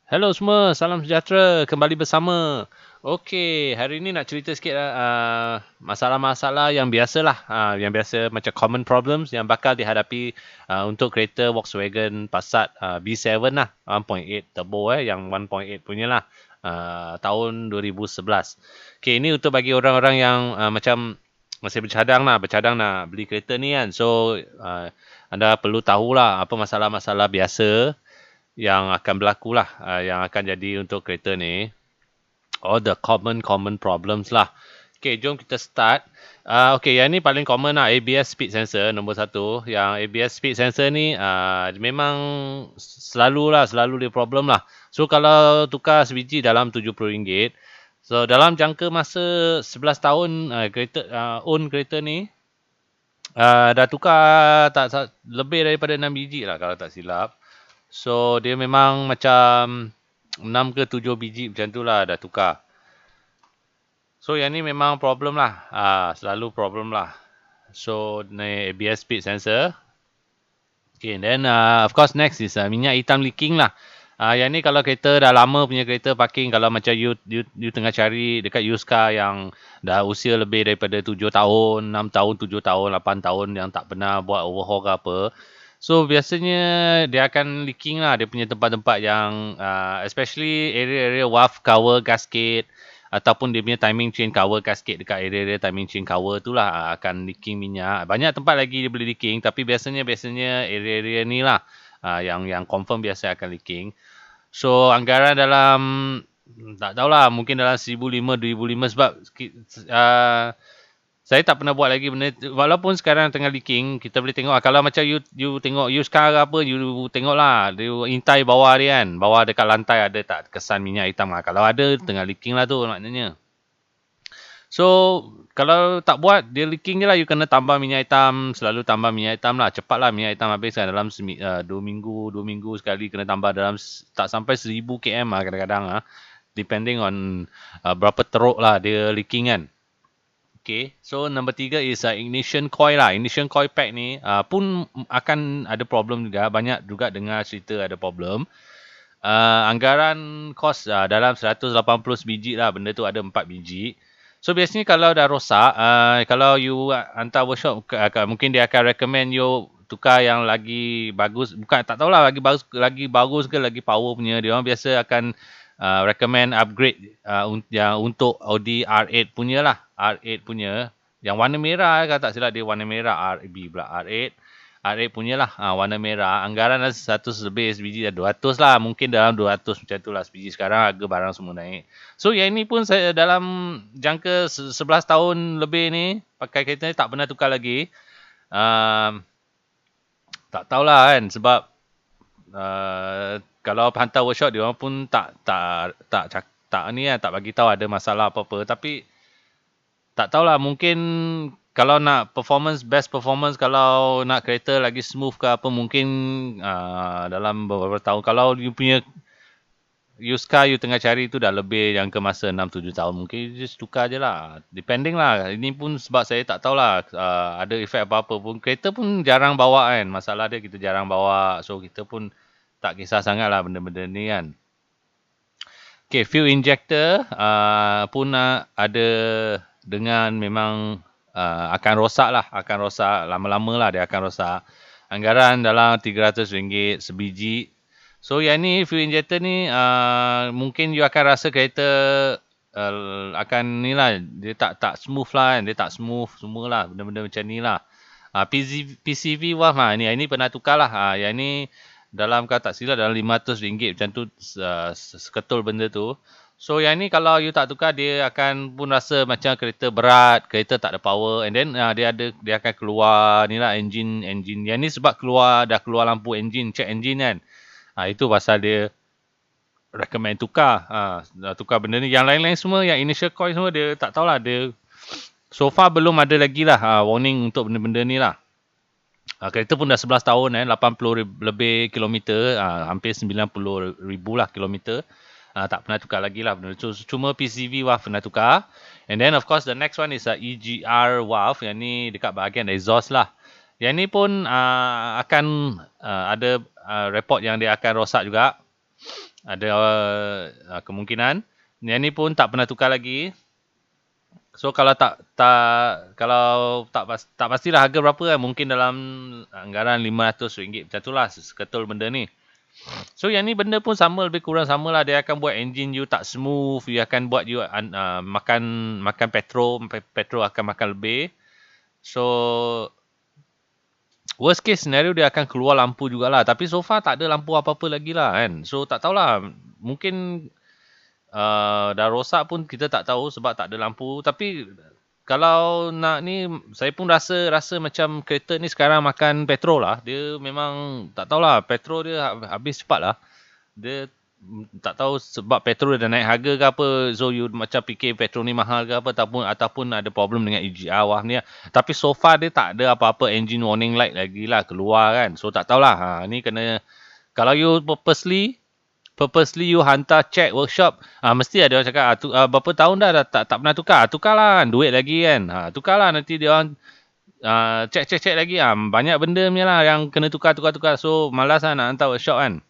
Hello semua, salam sejahtera, kembali bersama. Okey, hari ni nak cerita sikit masalah-masalah yang biasalah, yang biasa macam common problems yang bakal dihadapi untuk kereta Volkswagen Passat B7 lah, 1.8 turbo yang 1.8 punya lah, tahun 2011. Okey, ini untuk bagi orang-orang yang macam masih bercadang nak beli kereta ni kan. So, anda perlu tahulah apa masalah-masalah biasa yang akan berlaku lah, yang akan jadi untuk kereta ni. All the common problems lah. Okay, jom kita start. Okay, yang ni paling common lah, ABS speed sensor nombor satu. Yang ABS speed sensor ni memang selalu dia problem lah. So, kalau tukar sebiji dalam RM70. So, dalam jangka masa 11 tahun kereta own kereta ni, dah tukar lebih daripada 6 biji lah kalau tak silap. So, dia memang macam 6 ke 7 biji macam tu lah dah tukar. So, yang ni memang problem lah. Selalu problem lah. So, ni ABS speed sensor. Okay, then of course next is minyak hitam leaking lah. Yang ni kalau kereta dah lama punya kereta parking, kalau macam you tengah cari dekat used car yang dah usia lebih daripada 7 tahun, 6 tahun, 7 tahun, 8 tahun yang tak pernah buat overhaul ke apa. So, biasanya dia akan leaking lah dia punya tempat-tempat yang especially area-area valve cover gasket ataupun dia punya timing chain cover gasket dekat area-area timing chain cover tu lah akan leaking minyak. Banyak tempat lagi dia boleh leaking tapi biasanya area-area ni lah yang confirm biasa akan leaking. So, anggaran dalam tak tahulah mungkin dalam 1,500 2,500 sebab saya tak pernah buat lagi benda walaupun sekarang tengah leaking kita boleh tengok kalau macam you tengok used car ke apa you tengoklah dia intai bawah dia kan, bawah dekat lantai ada tak kesan minyak hitam kalau ada tengah leaking lah tu maknanya. So, kalau tak buat dia leaking je lah, you kena tambah minyak hitam, selalu tambah minyak hitam lah, cepatlah minyak hitam habis kan dalam 2 minggu sekali kena tambah dalam tak sampai 1,000 km lah kadang-kadang depending on berapa teruk lah dia leaking kan. Okay, so number 3 is ignition coil lah. Ignition coil pack ni pun akan ada problem juga. Banyak juga dengar cerita ada problem. Anggaran kos dalam 180 biji lah. Benda tu ada 4 biji. So biasanya kalau dah rosak, kalau you hantar workshop, mungkin dia akan recommend you tukar yang lagi bagus. Bukan, tak tahulah lagi bagus ke lagi power punya. Dia orang biasa akan recommend upgrade yang untuk Audi R8 punya lah. R8 punya. Yang warna merah kalau tak silap dia warna merah. RB pula R8. R8 punya lah. Warna merah. Anggaran 100 lebih sebiji. 200 lah. Mungkin dalam 200 macam tu lah sebiji. Sekarang harga barang semua naik. So yang ini pun saya dalam jangka 11 tahun lebih ni. Pakai kereta ni tak pernah tukar lagi. Tak tahulah kan. Sebab kalau hantar workshop dia orang pun tak bagi tahu ada masalah apa-apa tapi tak tahulah mungkin kalau nak best performance kalau nak kereta lagi smooth ke apa mungkin dalam beberapa tahun kalau you punya used car you tengah cari tu dah lebih yang ke masa 6-7 tahun mungkin just tukar je lah depending lah ini pun sebab saya tak tahulah ada efek apa-apa pun kereta pun jarang bawa kan masalah dia kita jarang bawa so kita pun tak kisah sangat lah benda-benda ni kan. Okay, fuel injector pun ada dengan memang akan rosak lah. Akan rosak lama-lama lah dia akan rosak. Anggaran dalam RM300 sebiji. So yang ni fuel injector ni mungkin you akan rasa kereta akan ni lah. Dia tak smooth lah kan. Dia tak smooth semualah. Benda-benda macam ni lah. PCV valve lah. Ini pernah tukar lah. Yang ni dalam kalau tak silap dalam RM500 macam tu seketul benda tu. So yang ni kalau you tak tukar dia akan pun rasa macam kereta berat, kereta tak ada power and then dia akan keluar ni lah engine. Yang ni sebab dah keluar lampu engine, check engine kan. Itu pasal dia recommend tukar. Tukar benda ni. Yang lain-lain semua yang initial coil semua dia tak tahulah dia so far belum ada lagi lah warning untuk benda-benda ni lah. Kereta pun dah 11 tahun 80 lebih kilometer, hampir 90,000 lah kilometer. Tak pernah tukar lagi lah benda tu. Cuma PCV valve pernah tukar. And then of course the next one is EGR valve. Yang ni dekat bahagian exhaust lah. Yang ni pun akan ada report yang dia akan rosak juga. Ada kemungkinan. Yang ni pun tak pernah tukar lagi. So kalau tak pastilah harga berapa kan. Mungkin dalam anggaran RM500 macam tu lah seketul benda ni. So yang ni benda pun sama, lebih kurang sama lah. Dia akan buat engine you tak smooth. Dia akan buat you makan petrol akan makan lebih. So worst case scenario dia akan keluar lampu jugalah. Tapi so far tak ada lampu apa-apa lagi lah kan. So tak tahulah. Mungkin dah rosak pun kita tak tahu sebab tak ada lampu. Tapi kalau nak ni, saya pun rasa macam kereta ni sekarang makan petrol lah. Dia memang tak tahulah. Petrol dia habis cepat lah. Dia tak tahu sebab petrol dah naik harga ke apa. So you macam fikir petrol ni mahal ke apa. Ataupun ada problem dengan EGR wah ni lah. Tapi so far dia tak ada apa-apa engine warning light lagi lah keluar kan. So tak tahulah. Ni kena, kalau you purposely you hantar check workshop, mesti ada orang cakap berapa tahun dah tak pernah tukar. Tukarlah kan, duit lagi kan. Tukarlah, nanti dia orang check lagi. Banyak benda punya lah yang kena tukar. So malas lah nak hantar workshop kan.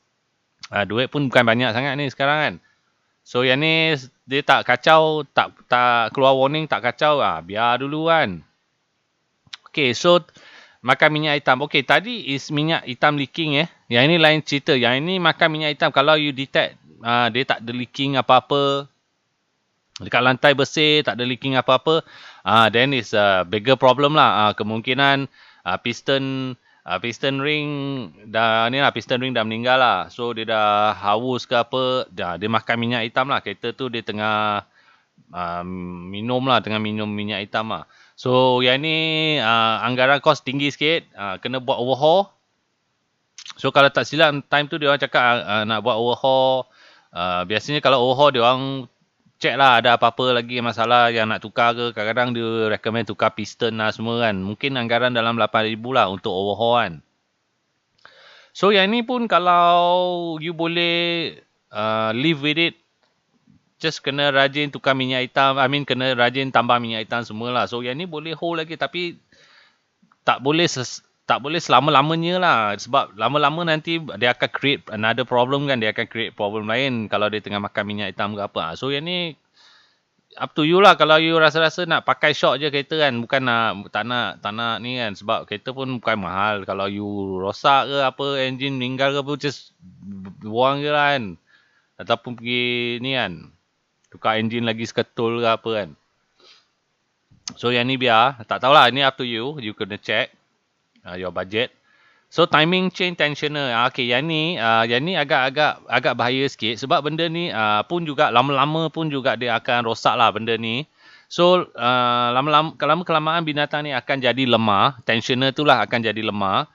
Duit pun bukan banyak sangat ni sekarang kan. So yang ni dia tak kacau, tak keluar warning, tak kacau, biar dulu kan. Okay, so makan minyak hitam. Okay, tadi is minyak hitam leaking Yang ini lain cerita. Yang ini makan minyak hitam. Kalau you detect dia tak ada leaking apa-apa, dekat lantai bersih, tak ada leaking apa-apa, then is a bigger problem lah. Kemungkinan piston ring dah meninggal lah. So dia dah haus ke apa, dia makan minyak hitam lah. Kereta tu dia tengah minum minyak hitam lah. So yang ni anggaran kos tinggi sikit, kena buat overhaul. So kalau tak silap time tu dia orang cakap nak buat overhaul. Biasanya kalau overhaul dia orang check lah ada apa-apa lagi masalah yang nak tukar ke. Kadang-kadang dia recommend tukar piston lah semua kan. Mungkin anggaran dalam 8,000 lah untuk overhaul kan. So yang ni pun kalau you boleh live with it, just kena rajin tukar minyak hitam. Kena rajin tambah minyak hitam semualah. So yang ni boleh hold lagi tapi tak boleh selama-lamanya lah. Sebab lama-lama nanti dia akan create another problem kan. Dia akan create problem lain kalau dia tengah makan minyak hitam ke apa. So yang ni up to you lah. Kalau you rasa-rasa nak pakai shock je kereta kan. Bukan tak nak ni kan. Sebab kereta pun bukan mahal. Kalau you rosak ke apa, engine meninggal ke apa, just buang je lah kan. Ataupun pergi ni kan, tukar engine lagi seketul ke apa kan. So yang ni biar. Tak tahulah. Ni up to you. You kena check your budget. So timing chain tensioner. Okay, yang ni agak bahaya sikit sebab benda ni pun juga lama-lama pun juga dia akan rosak lah benda ni. So lama-kelamaan binatang ni akan jadi lemah. Tensioner tu lah akan jadi lemah.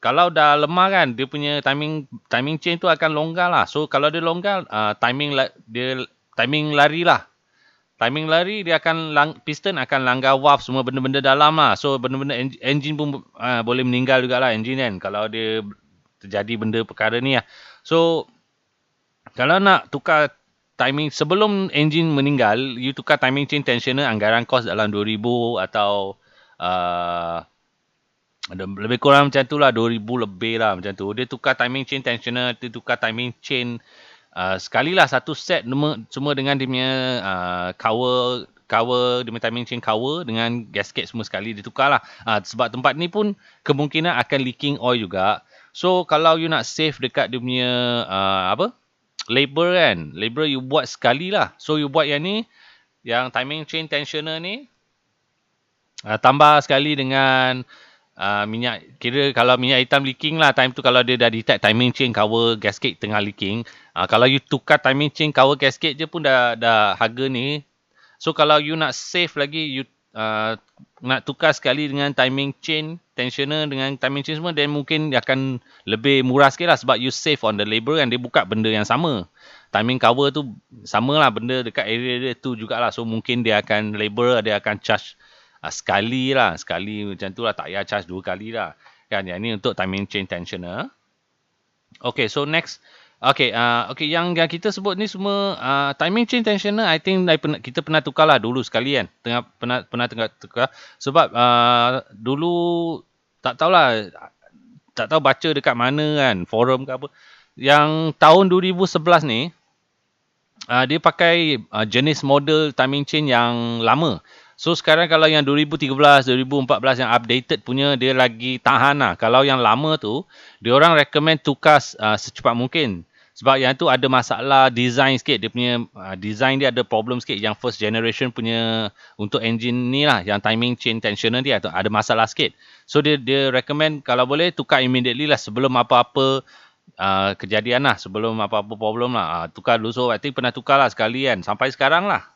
Kalau dah lemah kan, dia punya timing chain tu akan longgar lah. So kalau dia longgar, timing lari lah. Timing lari dia akan piston akan langgar valve semua benda-benda dalam lah. So benda-benda engine pun boleh meninggal jugalah engine kan kalau dia terjadi benda perkara ni lah. So kalau nak tukar timing sebelum engine meninggal, you tukar timing chain tensioner, anggaran kos dalam 2,000 atau lebih kurang macam tu lah, 2,000 lebih lah macam tu. Dia tukar timing chain tensioner, dia tukar timing chain sekali lah satu set semua dengan dia punya cover dia punya timing chain cover dengan gasket semua sekali ditukar lah. Sebab tempat ni pun kemungkinan akan leaking oil juga. So kalau you nak save dekat dia punya labor kan, labor you buat sekali lah. So you buat yang ni, yang timing chain tensioner ni, tambah sekali dengan minyak, kira kalau minyak hitam leaking lah time tu, kalau dia dah detect timing chain cover gasket tengah leaking, kalau you tukar timing chain cover gasket je pun dah harga ni. So kalau you nak save lagi, you nak tukar sekali dengan timing chain tensioner dengan timing chain semua, then mungkin akan lebih murah sikit lah sebab you save on the labor kan. Dia buka benda yang sama, timing cover tu sama lah benda dekat area dia tu jugalah. So mungkin dia akan labor, dia akan charge sekali macam tu lah, tak payah charge 2 kali lah kan. Yang ni untuk timing chain tensioner. Okay, so next. Okay, yang kita sebut ni semua timing chain tensioner, I think kita pernah tukar lah dulu sekali kan. Pernah tukar sebab dulu tak tahu baca dekat mana kan, forum ke apa. Yang tahun 2011 ni, dia pakai jenis model timing chain yang lama. So sekarang kalau yang 2013, 2014 yang updated punya, dia lagi tahan lah. Kalau yang lama tu, dia orang recommend tukar secepat mungkin. Sebab yang tu ada masalah design sikit. Dia punya design dia ada problem sikit. Yang first generation punya untuk engine ni lah, yang timing chain tensioner dia ada masalah sikit. So dia recommend kalau boleh tukar immediately lah sebelum apa-apa kejadian lah, sebelum apa-apa problem lah. Tukar dulu. So I think pernah tukar lah sekali kan. Sampai sekarang lah.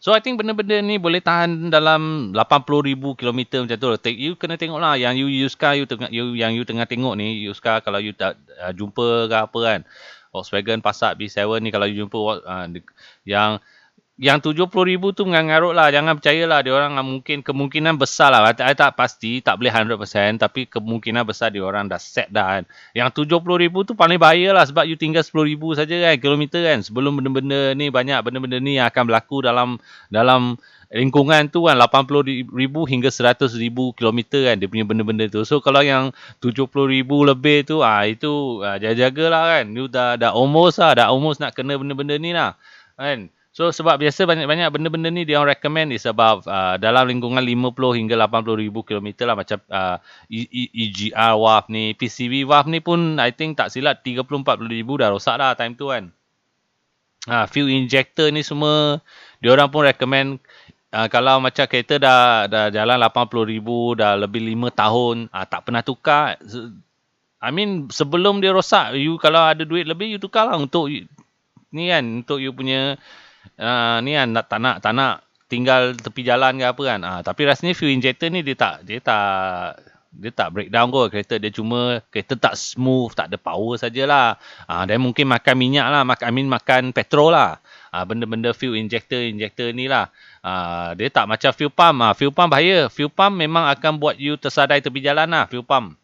So I think benda-benda ni boleh tahan dalam 80,000 kilometer macam tu. You kena tengok lah yang you use car, yang you tengah tengok ni, use car kalau you tak jumpa ke apa kan. Volkswagen Passat B7 ni kalau you jumpa yang 70,000 tu mengarut lah. Jangan percayalah. Dia orang mungkin kemungkinan besar lah. I tak pasti, tak boleh 100%. Tapi kemungkinan besar dia orang dah set dah kan. Yang 70,000 tu paling bahaya lah. Sebab you tinggal 10,000 saja kan, kilometer kan. Sebelum benda-benda ni, banyak benda-benda ni yang akan berlaku dalam lingkungan tu kan. 80,000 hingga 100,000 kilometer kan. Dia punya benda-benda tu. So kalau yang 70,000 lebih tu, itu jaga-jagalah kan. You dah almost lah. Dah almost nak kena benda-benda ni lah. Kan. So sebab biasa banyak-banyak benda-benda ni dia orang recommend is about dalam lingkungan 50 hingga 80,000 kilometer lah, macam EGR WAF ni, PCV WAF ni pun I think tak silap 30-40,000 dah rosak dah time tu kan. Fuel injector ni semua dia orang pun recommend kalau macam kereta dah jalan 80,000 dah lebih 5 tahun tak pernah tukar. I mean sebelum dia rosak, you kalau ada duit lebih you tukar lah untuk ni kan, untuk you punya ni kan tak nak tinggal tepi jalan ke apa kan. Tapi rasanya fuel injector ni dia tak breakdown kot kereta dia, cuma kereta tak smooth, tak ada power sajalah. Dan mungkin makan minyak lah, makan petrol lah. Benda-benda fuel injector ni lah. Dia tak macam fuel pump. Fuel pump bahaya. Fuel pump memang akan buat you tersadai tepi jalan lah, fuel pump.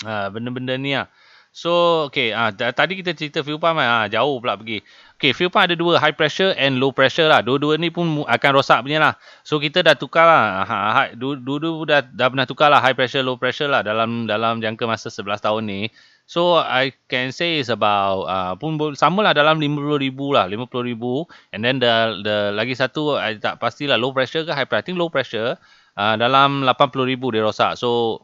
Benda-benda ni lah. So, okay. Tadi kita cerita fuel pump kan. Jauh pula pergi. Okay, fuel pump ada dua. High pressure and low pressure lah. Dua-dua ni pun akan rosak punya lah. So, kita dah tukar lah. Dua-dua dah pernah tukar lah. High pressure, low pressure lah. Dalam jangka masa 11 tahun ni. So, I can say is about, pun sama lah dalam 50,000 lah. 50,000. And then the lagi satu, I tak pastilah low pressure ke high pressure. I think low pressure. Dalam 80,000 dia rosak. So,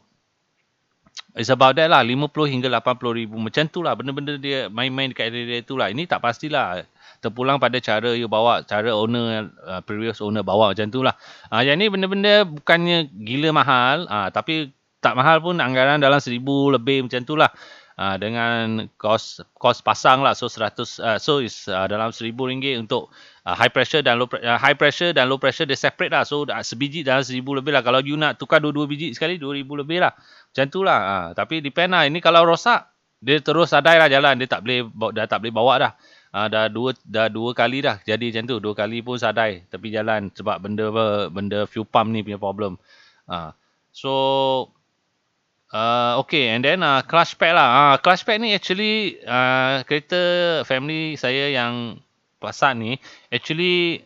it's about that lah, 50 hingga 80,000. Macam tu lah, benda-benda dia main-main dekat area tu lah. Ini tak pastilah. Terpulang pada cara you bawa, cara owner, previous owner bawa macam tu lah. Yang ni benda-benda bukannya gila mahal, tapi tak mahal pun, anggaran dalam 1,000 lebih macam tu lah. Dengan kos pasang lah. So 100, so is dalam RM1,000 untuk high pressure dan low pressure dia separate lah. So sebiji dalam 1,000 lebih lah. Kalau you nak tukar dua-dua biji sekali, 2,000 lebih lah. Macam tu lah. Tapi depend lah. Ini kalau rosak, dia terus sadai lah jalan. Dia dah tak boleh bawa dah. Dah dua kali dah jadi macam tu. 2 kali pun sadai tepi jalan sebab benda fuel pump ni punya problem. So okay, and then clutch pad lah. Clutch pad ni actually kereta family saya yang Passat ni actually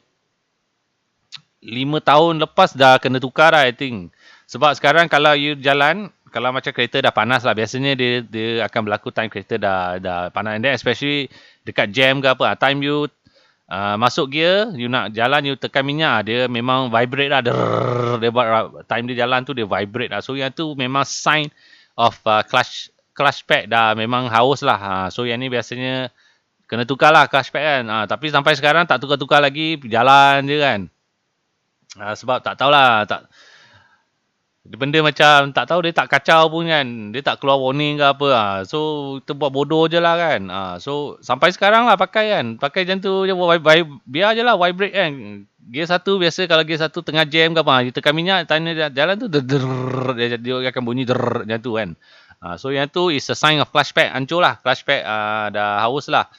5 tahun lepas dah kena tukar lah I think. Sebab sekarang kalau you jalan, kalau macam kereta dah panas lah, biasanya dia akan berlaku time kereta dah panas. And then especially dekat jam ke apa, time you masuk gear, you nak jalan, you tekan minyak, dia memang vibrate lah. Dia buat time dia jalan tu dia vibrate lah. So yang tu memang sign of clutch pad dah memang haus lah. So yang ni biasanya kena tukar lah clutch pad kan. Tapi sampai sekarang tak tukar-tukar lagi, jalan je kan. Sebab tak tahulah, benda macam tak tahu, dia tak kacau pun kan, dia tak keluar warning ke apa. So kita buat bodoh je lah kan. So sampai sekarang lah pakai macam tu je, biar je lah vibrate kan. Gear 1 biasa, kalau gear 1 tengah jam ke apa, dia tekan minyak, tanya jalan tu dia akan bunyi macam tu kan. So yang tu is a sign of clutch pad hancur lah, clutch pad dah haus lah.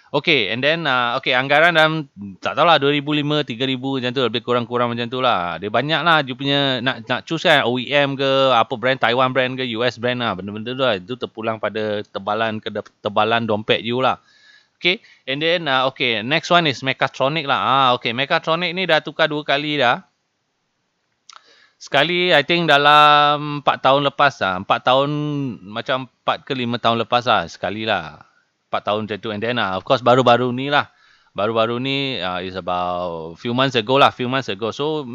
Okay, and then okay, anggaran dalam tak tahulah 2,500, 3,000 macam tu, lebih kurang-kurang macam tu lah. Dia banyak lah dia punya nak choose kan, OEM ke apa brand, Taiwan brand ke US brand lah, benda-benda tu lah. Itu terpulang pada tebalan dompet you lah. Okay, and then okay, next one is Mechatronic lah. Okay, Mechatronic ni dah tukar 2 kali dah. Sekali I think dalam 4 tahun lepas lah. 4 tahun macam 4 ke 5 tahun lepas lah. Sekali lah. 4 tahun macam tu. And then of course baru-baru ni lah. Baru-baru ni is about few months ago lah. Few months ago. So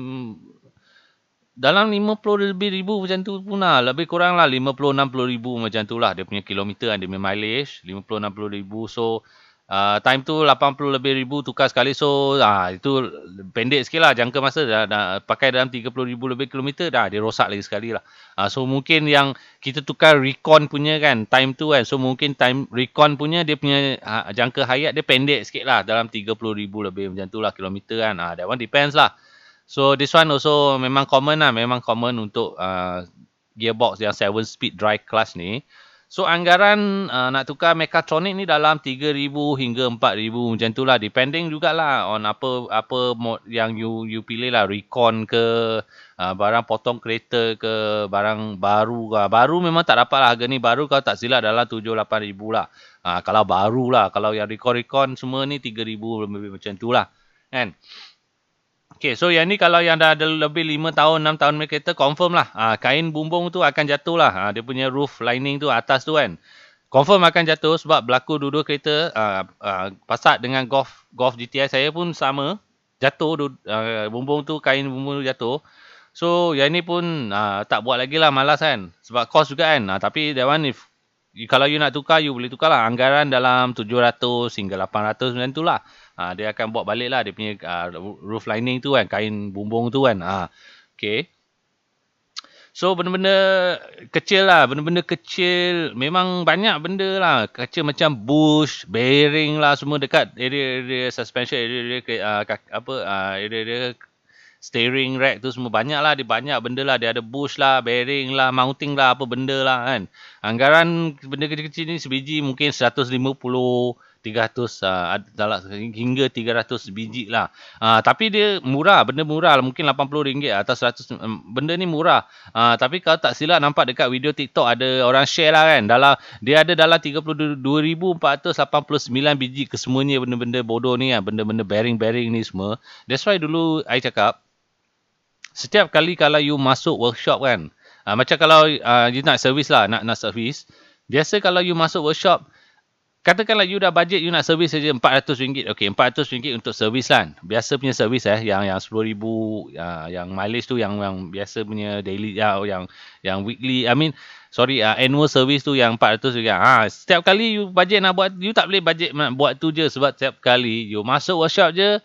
dalam 50 lebih ribu macam tu pun lah. Lebih kurang lah 50-60 ribu macam tu lah. Dia punya kilometer kan. Dia punya mileage. 50-60 ribu. So time tu 80 lebih ribu tukar sekali. So itu pendek sikit lah. Jangka masa dah pakai dalam 30 ribu lebih kilometer dah dia rosak lagi sekali lah. So mungkin yang kita tukar recon punya kan time tu kan. So mungkin time recon punya dia punya jangka hayat dia pendek sikit lah. Dalam 30 ribu lebih macam tu lah kilometer kan. That one depends lah. So this one also memang common lah. Memang common untuk gearbox yang 7 speed drive class ni. So anggaran nak tukar mechatronic ni dalam 3,000 hingga 4,000 macam tu lah. Depending jugalah on apa mod yang you pilih lah. Recon ke, barang potong kereta ke, barang baru ke. Baru memang tak dapat lah harga ni. Baru kalau tak silap dalam 7-8 ribu lah. Kalau baru lah. Kalau yang recon semua ni 3,000 lebih macam tu lah. Kan? Okay, so yang ni kalau yang dah ada lebih 5 tahun, 6 tahun punya kereta, confirm lah. Kain bumbung tu akan jatuh lah. Dia punya roof lining tu atas tu kan. Confirm akan jatuh sebab berlaku dua-dua kereta. Passat dengan Golf GTI saya pun sama. Jatuh, bumbung tu, kain bumbung tu jatuh. So, yang ni pun tak buat lagi lah, malas kan. Sebab cost juga kan. Tapi that one kalau you nak tukar, you boleh tukar lah. Anggaran dalam 700 hingga 800 macam tu lah. Dia akan buat balik lah dia punya roof lining tu kan, kain bumbung tu kan. Okay. So benda-benda kecil lah, benda-benda kecil memang banyak benda lah. Kecil macam bush, bearing lah semua dekat area suspension, area area steering rack tu semua banyak lah. Dia banyak benda lah. Dia ada bush lah, bearing lah, mounting lah, apa benda lah kan. Anggaran benda kecil-kecil ni sebiji mungkin 150, 300 hingga 300 biji lah. Tapi dia murah, benda murah lah. Mungkin RM80 atau 100. Benda ni murah. Tapi kalau tak silap nampak dekat video TikTok ada orang share lah kan. Dia ada dalam 32,489 biji kesemuanya benda-benda bodoh ni kan. Benda-benda bearing-bearing ni semua. That's why dulu I cakap, setiap kali kalau you masuk workshop kan, macam kalau you nak servis lah, nak servis, biasa kalau you masuk workshop, katakanlah you dah budget you nak servis saja RM400. Okey, RM400 untuk servis kan. Biasa punya servis yang 10,000 yang mileage tu yang biasa punya daily yang weekly, annual service tu yang RM400. Setiap kali you budget nak buat, you tak boleh budget nak buat tu je sebab setiap kali you masuk workshop je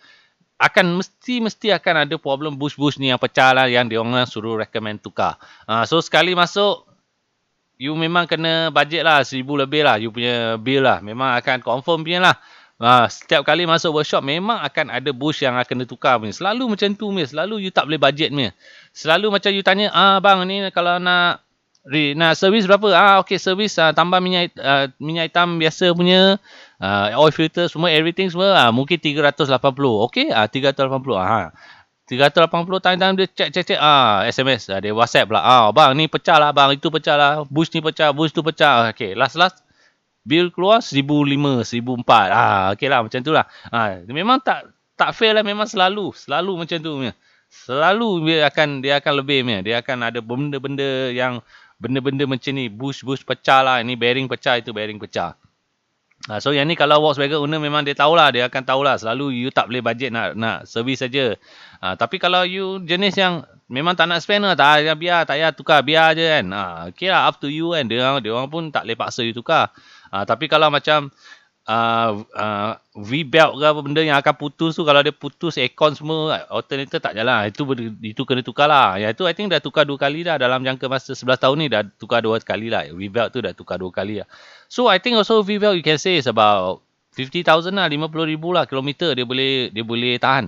akan mesti akan ada problem bush ni yang pecah lah yang dia orang suruh recommend tukar. So sekali masuk you memang kena budget lah 1,000 lebih lah you punya bill lah. Memang akan confirm punya lah. Setiap kali masuk workshop memang akan ada bush yang akan ditukar punya. Selalu macam tu punya. Selalu you tak boleh budget punya. Selalu macam you tanya, bang ni kalau nak servis berapa? Okey servis tambah minyak hitam biasa punya, oil filter semua, everything semua mungkin 380. Okey, 380. 380 time dia check SMS dia WhatsApp pula. Bang ni pecah lah bang, itu pecah lah, bush ni pecah, bush tu pecah. Okey, last bill keluar 1,500, 1,400. Okey lah macam tu lah. Memang tak fail lah, memang selalu macam tu punya. Selalu dia akan lebih punya. Dia akan ada benda-benda macam ni, bush pecah lah, ini bearing pecah, itu bearing pecah. So yang ni kalau Volkswagen owner memang dia tahulah, dia akan tahulah. Selalu you tak boleh budget nak servis saja. Tapi kalau you jenis yang memang tak nak spend lah, tak payah tukar, biar je kan. Okay lah, up to you kan. Dia orang pun tak boleh paksa you tukar. Tapi kalau macam V-belt ke apa benda yang akan putus tu, kalau dia putus aircon semua, alternator tak jalan. Itu kena tukar lah. Yang tu I think dah tukar 2 kali dah dalam jangka masa 11 tahun ni, dah tukar 2 kali lah. V-belt tu dah tukar 2 kali lah. So I think also V-belt you can say is about 50,000 lah, 50,000 lah kilometer dia boleh tahan.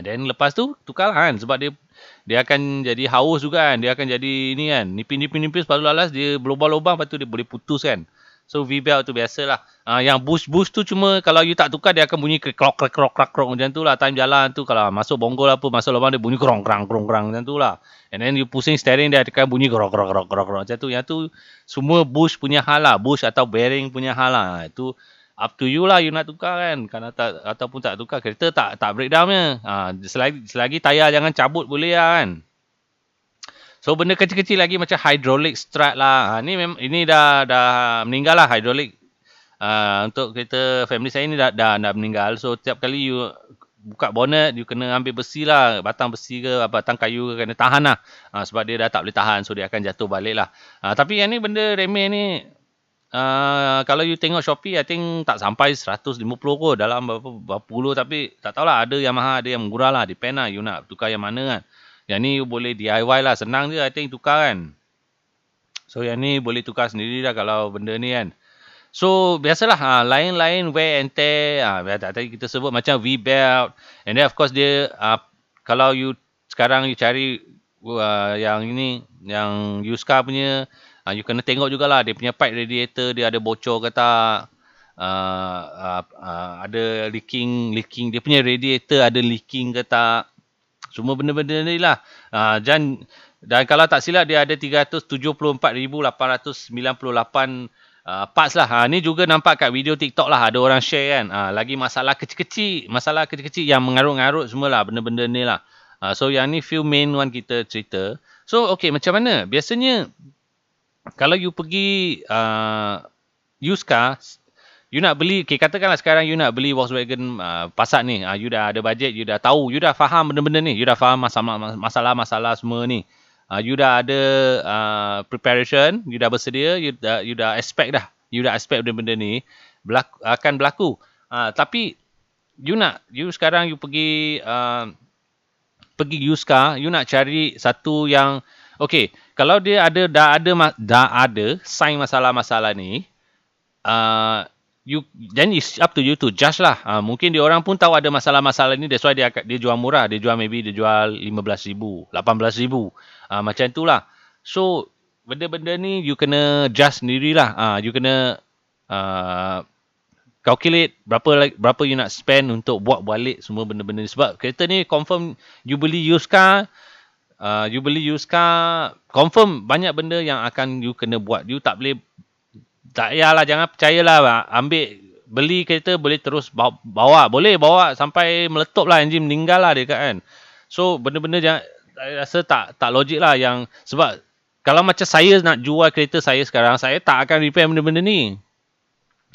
Then lepas tu tukar lah kan, sebab dia akan jadi haus juga kan. Dia akan jadi ni kan, nipis lepas tu lalas dia berlubang-lubang, lepas tu dia boleh putus kan. So V-belt tu biasalah. Yang bush tu cuma kalau you tak tukar dia akan bunyi krok macam tu lah. Time jalan tu kalau masuk bonggol apa, masuk lubang dia bunyi krong macam tu lah. And then you pusing steering dia akan bunyi krok macam tu. Yang tu semua bush punya hal lah. Bush atau bearing punya hal lah. Itu up to you lah you nak tukar kan. Ataupun tak tukar, kereta tak breakdown nya. Selagi tayar jangan cabut boleh lah kan. So benda kecil-kecil lagi macam hydraulic strut lah. Ni ini dah meninggal lah hydraulic. Untuk kereta family saya ni dah meninggal. So tiap kali you buka bonnet, you kena ambil besi lah, batang besi ke batang kayu ke, kena tahan lah. Sebab dia dah tak boleh tahan, so dia akan jatuh balik lah. Tapi yang ni benda remeh ni, kalau you tengok Shopee, I think tak sampai 150 kot, dalam berapa puluh, tapi tak tahulah, ada yang mahal, ada yang murah lah, depend lah you nak tukar yang mana kan. Yang ni you boleh DIY lah, senang je I think tukar kan. So yang ni boleh tukar sendiri lah kalau benda ni kan. So biasalah lain-lain wear and tear, tadi kita sebut macam V-belt, and then of course dia kalau you sekarang you cari yang ini, yang used car punya, you kena tengok jugalah dia punya pipe radiator dia ada bocor ke tak, ada leaking dia punya radiator ada leaking ke tak, semua benda-benda ni lah. Dan kalau tak silap dia ada 374,898 parts lah. Ni juga nampak kat video TikTok lah, ada orang share kan. Lagi masalah kecil-kecil yang mengarut-ngarut semualah benda-benda ni lah. So yang ni few main one kita cerita. So okay, macam mana? Biasanya kalau you pergi used car, you nak beli, katakanlah sekarang you nak beli Volkswagen Passat ni, you dah ada budget, you dah tahu, you dah faham benda-benda ni, you dah faham masalah-masalah semua ni. You dah ada preparation, you dah bersedia, you dah expect benda-benda ni akan berlaku. Tapi you sekarang you pergi used car, you nak cari satu yang okay, kalau dia dah ada sign masalah-masalah ni, then it's up to you to judge lah. Mungkin dia orang pun tahu ada masalah-masalah ni, that's why dia jual murah, dia jual 15,000, 18,000, macam itulah. So benda-benda ni you kena judge sendirilah. You kena calculate berapa you nak spend untuk buat balik semua benda-benda ni. Sebab kereta ni confirm you beli used car, confirm banyak benda yang akan you kena buat. You tak payahlah, jangan percayalah beli kereta boleh terus bawa, boleh bawa sampai meletup lah, enjin meninggal lah dia kan. So benda-benda saya rasa tak logik lah, yang sebab kalau macam saya nak jual kereta saya sekarang, saya tak akan repair benda-benda ni.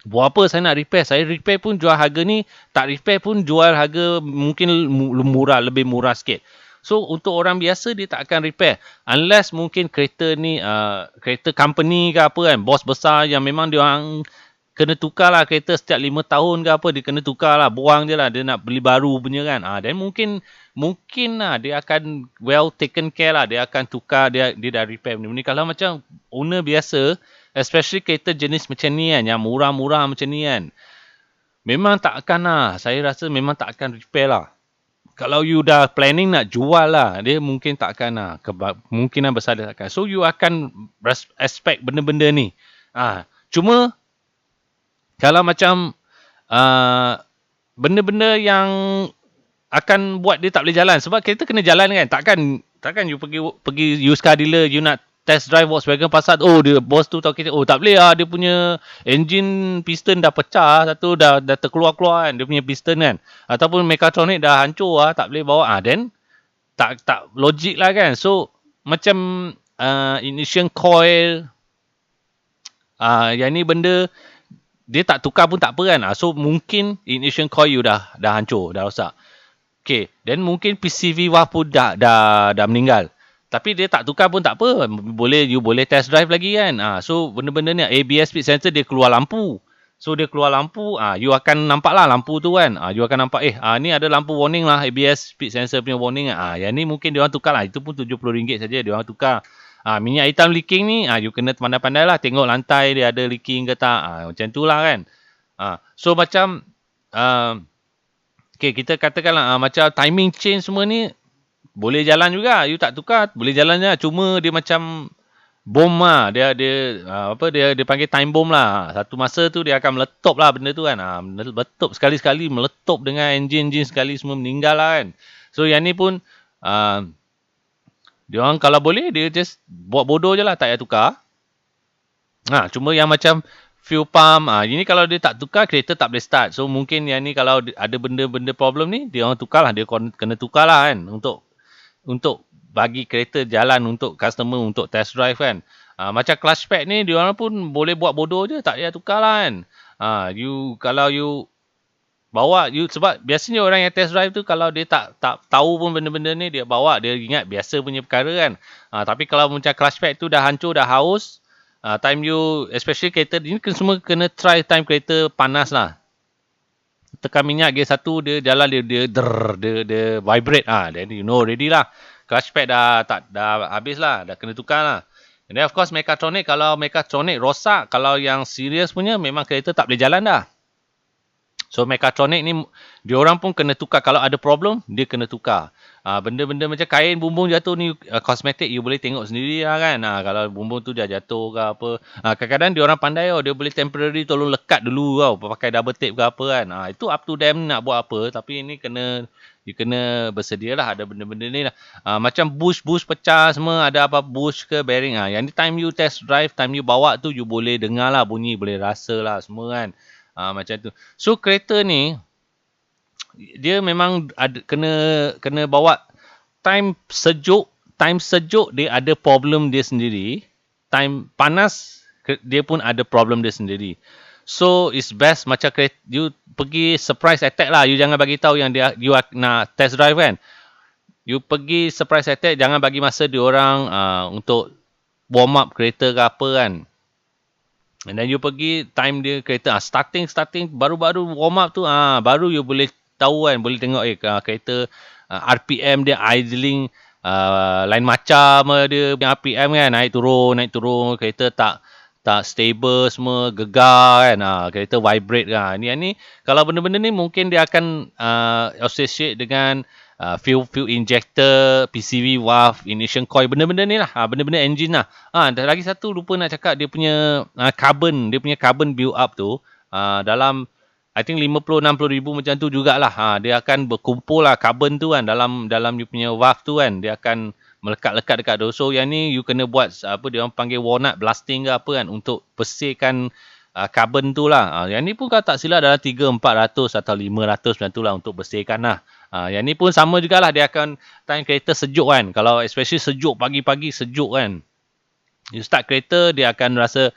Buat apa saya nak repair? Saya repair pun jual harga ni, tak repair pun jual harga mungkin lebih murah sikit. So untuk orang biasa dia tak akan repair unless mungkin kereta ni kereta company ke apa kan, bos besar yang memang dia orang kena tukar lah kereta setiap 5 tahun ke apa, dia kena tukar lah, buang je lah, dia nak beli baru punya kan. Dan mungkin lah dia akan well taken care lah, dia akan tukar, dia dah repair benda ni. Kalau macam owner biasa, especially kereta jenis macam ni kan, yang murah-murah macam ni kan, memang tak akan lah, saya rasa memang tak akan repair lah. Kalau you dah planning nak jual lah, dia mungkin tak akan lah, kemungkinan besar dia tak akan. So you akan expect benda-benda ni. Cuma kalau macam benda-benda yang akan buat dia tak boleh jalan, sebab kereta kena jalan kan, takkan you pergi used car dealer, you nak test drive Volkswagen Passat, dia bos tu tahu kereta, tak boleh lah, dia punya engine piston dah pecah, satu dah terkeluar-keluar kan, dia punya piston kan, ataupun mechatronic dah hancur lah, tak boleh bawa. Then tak logik lah kan. So macam ignition coil, yang ni benda dia tak tukar pun tak apa kan. So mungkin ignition coil you dah hancur, dah rosak. Okay, then mungkin PCV valve pun dah meninggal. Tapi dia tak tukar pun tak apa. You boleh test drive lagi kan. So benda-benda ni, ABS speed sensor dia keluar lampu. So dia keluar lampu, you akan nampak lah lampu tu kan. You akan nampak, ni ada lampu warning lah, ABS speed sensor punya warning. Yang ni mungkin dia orang tukar lah. Itu pun RM70 saja dia orang tukar. Minyak hitam leaking ni, you kena pandai-pandai lah, tengok lantai dia ada leaking ke tak. Macam tu lah kan. So macam okay, kita katakanlah macam timing chain semua ni boleh jalan juga, you tak tukar boleh jalan je. Cuma dia macam bom lah, dia panggil time bomb lah. Satu masa tu dia akan meletup lah benda tu kan. Meletup sekali-sekali, meletup dengan enjin sekali, semua meninggal lah kan. So yang ni pun dia orang kalau boleh dia just buat bodoh je lah, tak payah tukar. Cuma yang macam fuel pump, ini kalau dia tak tukar, kereta tak boleh start. So mungkin yang ni kalau ada benda-benda problem ni, dia orang tukar lah, dia kena tukar lah kan, untuk bagi kereta jalan untuk customer untuk test drive kan. Macam clutch pad ni diorang pun boleh buat bodoh je, tak payah tukar lah kan. Kalau you bawa sebab biasanya orang yang test drive tu kalau dia tak tahu pun benda-benda ni, dia bawa, dia ingat biasa punya perkara kan. Tapi kalau macam clutch pad tu dah hancur, dah haus, time you especially kereta ni semua kena try time kereta panas lah. Tekan minyak gear 1, dia jalan, dia vibrate, then you know already lah, clutch pad dah habis lah, dah kena tukar lah. And then of course mechatronic, kalau mechatronic rosak, kalau yang serius punya memang kereta tak boleh jalan dah. So mechatronic ni diorang pun kena tukar, kalau ada problem dia kena tukar. Benda-benda macam kain bumbung jatuh ni, kosmetik you boleh tengok sendiri lah kan. Kalau bumbung tu dah jatuh ke apa, kadang-kadang diorang pandai dia boleh temporary tolong lekat dulu tau, pakai double tape ke apa kan. Itu up to them nak buat apa, tapi ini you kena bersedia lah, ada benda-benda ni lah. Macam bush pecah semua, ada apa bush ke bearing, yang ni time you test drive, time you bawa tu you boleh dengar lah bunyi, boleh rasa lah semua kan. Macam tu. So kereta ni dia memang kena bawa time sejuk dia ada problem dia sendiri. Time panas dia pun ada problem dia sendiri. So it's best macam kereta you pergi surprise attack lah. You jangan bagi tahu yang you nak test drive kan. You pergi surprise attack, jangan bagi masa dia orang untuk warm up kereta ke apa kan. And then you pergi time dia kereta starting baru-baru warm up tu, baru you boleh tahu kan, boleh tengok kereta RPM dia idling lain macam dia punya RPM kan, naik turun, kereta tak stable semua, gegar kan, kereta vibrate kan. Ni kalau benda-benda ni mungkin dia akan associate dengan fuel injector, PCV valve, ignition coil, benda-benda ni lah, benda-benda engine lah. Dan lagi satu lupa nak cakap, dia punya carbon build up tu dalam I think 50-60 ribu macam tu jugalah. Dia akan berkumpul lah carbon tu kan dalam you punya valve tu kan, dia akan melekat-lekat dekat tu. So yang ni you kena buat dia orang panggil walnut blasting ke apa kan, untuk bersihkan carbon tu lah. Yang ni pun kalau tak silap dalam 300-400 atau 500 macam tu lah untuk bersihkan lah. Yang ni pun sama jugalah, dia akan time kereta sejuk kan. Kalau especially sejuk, pagi-pagi sejuk kan, you start kereta, dia akan rasa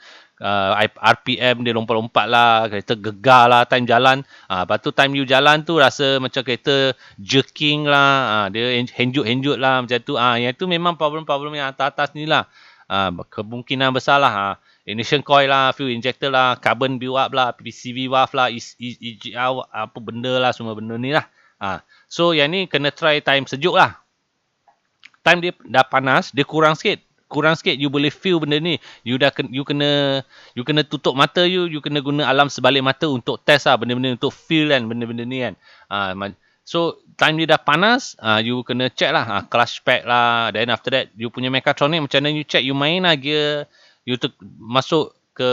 RPM dia lompat-lompat lah, kereta gegar lah time jalan. Lepas tu time you jalan tu rasa macam kereta jerking lah, dia henjut-henjut lah macam tu. Yang tu memang problem-problem yang atas-atas ni lah. Kemungkinan besar lah. Ignition coil lah, fuel injector lah, carbon build up lah, PCV valve lah, EGR, apa benda lah, semua benda ni lah. So yang ni kena try time sejuk lah. Time dia dah panas, dia kurang sikit you boleh feel benda ni. You kena tutup mata you kena guna alam sebalik mata untuk test lah benda-benda, untuk feel kan benda-benda ni kan. So time dia dah panas, you kena check lah clutch pad lah. Then after that you punya mechatronic macam mana you check, you main lah gear, you masuk ke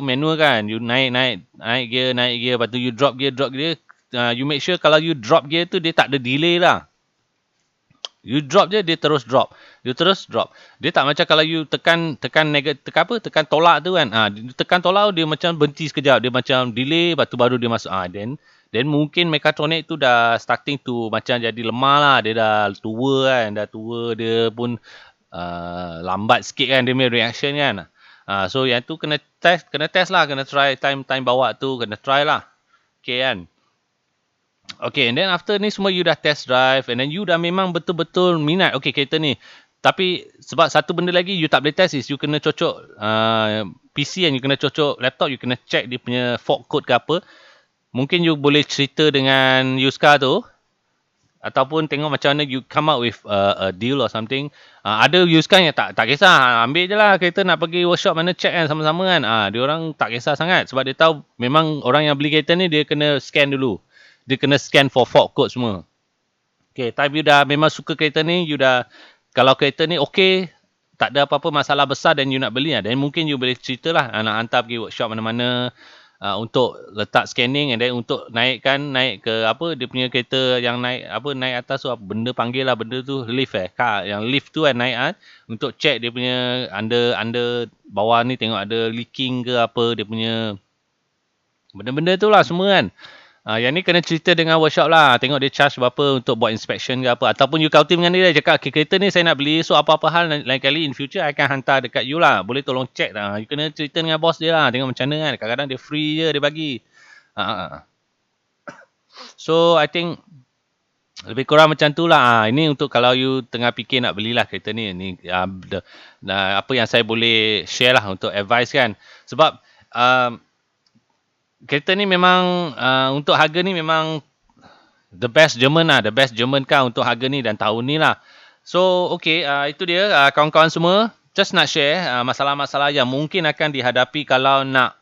manual kan, you naik gear, lepas tu you drop gear. You make sure kalau you drop gear tu dia tak ada delay lah. You drop je, dia terus drop. Dia tak macam kalau you tekan tolak tu kan. Tekan tolak dia macam berhenti sekejap, dia macam delay, lepas tu baru dia masuk. Then mungkin mechatronic tu dah starting to macam jadi lemah lah. Dia dah tua kan, dia pun lambat sikit kan dia punya reaction kan. So yang tu kena test lah, kena try time bawa tu, kena try lah. Okay kan. Okay, and then after ni semua you dah test drive, and then you dah memang betul-betul minat kereta ni. Tapi sebab satu benda lagi you tak boleh test is you kena cocok PC kan, you kena cocok laptop, you kena check dia punya fault code ke apa. Mungkin you boleh cerita dengan Yuska tu, ataupun tengok macam mana you come up with a deal or something. Ada Yuska yang tak kisah, ambil je lah kereta, nak pergi workshop mana check kan sama-sama kan. Dia orang tak kisah sangat sebab dia tahu memang orang yang beli kereta ni dia kena scan dulu. Dia kena scan for fault code semua. Okay, time you dah memang suka kereta ni, kalau kereta ni okay, tak ada apa-apa masalah besar dan you nak beli lah, dan mungkin you boleh cerita lah, nak hantar pergi workshop mana-mana untuk letak scanning, and then untuk naik ke dia punya kereta yang naik atas tu, benda panggil lah benda tu lift yang lift tu kan, naik untuk check dia punya under bawah ni, tengok ada leaking ke apa, dia punya benda-benda tu lah semua kan. Yang ni kena cerita dengan workshop lah. Tengok dia charge berapa untuk buat inspection ke apa. Ataupun you kau dengan dia cakap, okay, kereta ni saya nak beli. So apa-apa hal lain kali in future I akan hantar dekat you lah. Boleh tolong check lah. You kena cerita dengan bos dia lah. Tengok macam mana kan. Kadang-kadang dia free je dia bagi. So I think lebih kurang macam tu lah. Ini untuk kalau you tengah fikir nak belilah kereta ni. Apa yang saya boleh share lah untuk advice kan. Sebab kereta ni memang untuk harga ni memang the best German lah. The best German car untuk harga ni dan tahun ni lah. So okay, itu dia kawan-kawan semua. Just nak share masalah-masalah yang mungkin akan dihadapi kalau nak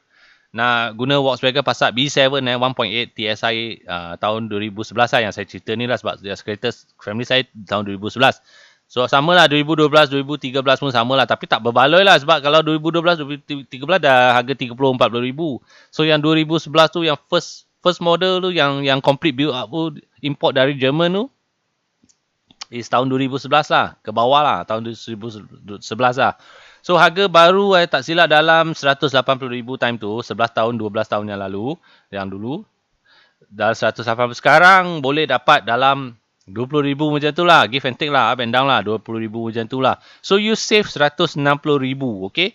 guna Volkswagen Passat B7 1.8 TSI tahun 2011 lah yang saya cerita ni lah, sebab kereta family saya tahun 2011. So sama lah 2012, 2013 pun sama lah, tapi tak berbaloi lah sebab kalau 2012, 2013 dah harga 30-40 ribu. So yang 2011 tu yang first model tu yang complete build up tu import dari Jerman tu is tahun 2011 lah, ke bawah lah tahun 2011 lah. So harga baru tak silap dalam 180,000 time tu, 11 tahun 12 tahun yang lalu, yang dulu. Dalam 180 sekarang boleh dapat dalam 20,000 macam tu lah, give and take lah, up and down lah, 20,000 macam tu lah. So you save 160,000, okay?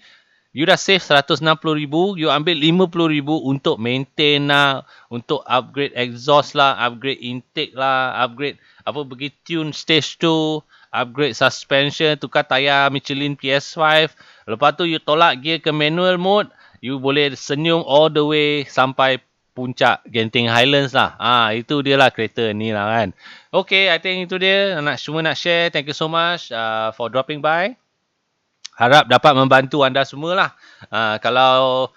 You dah save 160,000, you ambil 50,000 untuk maintain lah, untuk upgrade exhaust lah, upgrade intake lah, upgrade pergi tune stage 2, upgrade suspension, tukar tayar Michelin PS5. Lepas tu you tolak gear ke manual mode, you boleh senyum all the way sampai puncak Genting Highlands lah. Itu dia lah kereta ni lah kan. Okay, I think itu dia. Cuma nak share. Thank you so much for dropping by. Harap dapat membantu anda semua lah. Kalau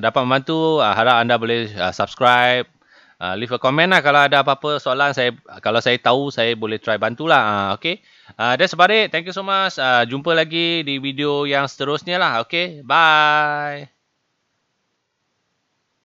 dapat membantu, harap anda boleh subscribe. Leave a comment lah kalau ada apa-apa soalan. Kalau saya tahu, saya boleh try bantulah. Okay. That's about it. Thank you so much. Jumpa lagi di video yang seterusnya lah. Okay. Bye.